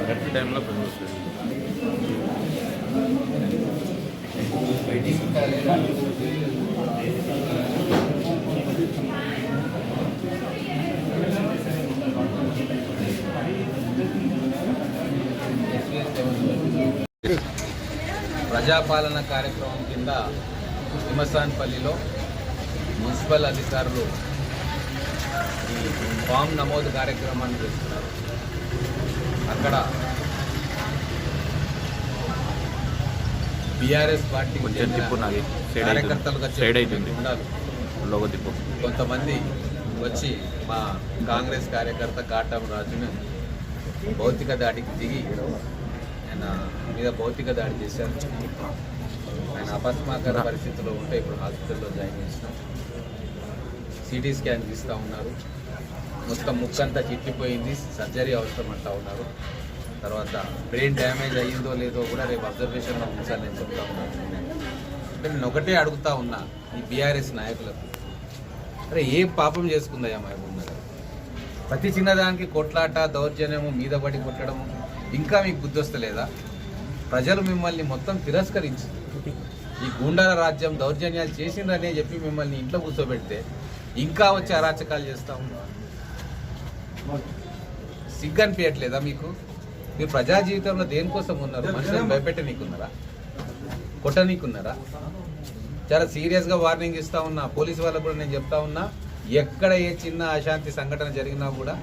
Correct టైంలో ప్రజాపాలన కార్యక్రమం కింద హిమసాన్పల్లిలో మున్సిపల్ అధికారులు ఈ ఫామ్ నమోదు కార్యక్రమాన్ని చేస్తున్నారు. అక్కడ బీఆర్ఎస్ పార్టీ కార్యకర్తలుగా ఉండాలి కొంతమంది వచ్చి మా కాంగ్రెస్ కార్యకర్త కాటం రాజును భౌతిక దాడికి దిగి ఆయన మీద భౌతిక దాడి చేశారు. ఆయన అపస్మాకర పరిస్థితిలో ఉంటే ఇప్పుడు హాస్పిటల్లో జాయిన్ చేసినాం. సిటీ స్కాన్ తీస్తూ ఉన్నారు. మొత్తం ముక్కంతా చిట్లిపోయింది, సర్జరీ అవసరం అంటా ఉన్నారు. తర్వాత బ్రెయిన్ డ్యామేజ్ అయ్యిందో లేదో కూడా రేపు అబ్జర్వేషన్లో ఉంచాలని నేను చెప్తా ఉన్నాను. అంటే నేను ఒకటే అడుగుతా ఉన్నా ఈ బీఆర్ఎస్ నాయకులకు, అరే ఏం పాపం చేసుకుందయ్యా మహబూబ్ నగర్? ప్రతి చిన్నదానికి కొట్లాట, దౌర్జన్యము, మీద పడి కొట్టడము, ఇంకా మీకు బుద్ధి వస్తలేదా? ప్రజలు మిమ్మల్ని మొత్తం తిరస్కరించి ఈ గూండాల రాజ్యం దౌర్జన్యాలు చేసిందనే చెప్పి మిమ్మల్ని ఇంట్లో కూర్చోబెడితే ఇంకా వచ్చి అరాచకాలు చేస్తూ ఉన్నారు. సిగ్గు అనిపించట్లేదా మీకు? మీరు ప్రజా జీవితంలో దేనికోసం ఉన్నారు? మనుషులను భయపెట్టనీకున్నారా? కొట్టనీకున్నారా? చాలా సీరియస్గా వార్నింగ్ ఇస్తూ ఉన్నా. పోలీసు వాళ్ళకు కూడా నేను చెప్తా ఉన్నా, ఎక్కడ ఏ చిన్న అశాంతి సంఘటన జరిగినా కూడా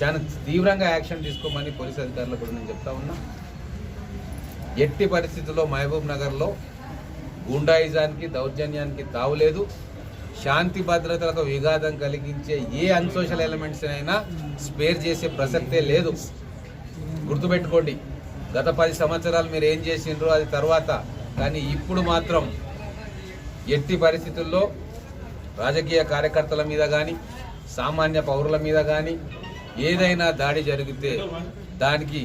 చాలా తీవ్రంగా యాక్షన్ తీసుకోమని పోలీసు అధికారులకు కూడా నేను చెప్తా ఉన్నా. ఎట్టి పరిస్థితుల్లో మహబూబ్ నగర్లో గూండాయిజానికి, దౌర్జన్యానికి తావులేదు. శాంతి భద్రతలకు విఘాతం కలిగించే ఏ అన్సోషల్ ఎలిమెంట్స్ అయినా స్పేర్ చేసే ప్రసక్తే లేదు. గుర్తుపెట్టుకోండి, గత 10 సంవత్సరాలు మీరు ఏం చేసిండ్రో అది తర్వాత, కానీ ఇప్పుడు మాత్రం ఎట్టి పరిస్థితుల్లో రాజకీయ కార్యకర్తల మీద కానీ, సామాన్య పౌరుల మీద కానీ ఏదైనా దాడి జరిగితే దానికి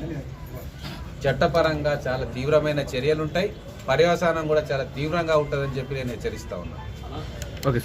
చట్టపరంగా చాలా తీవ్రమైన చర్యలుంటాయి. పర్యవసానం కూడా చాలా తీవ్రంగా ఉంటుందని చెప్పి నేను హెచ్చరిస్తా ఉన్నాను. ఓకే.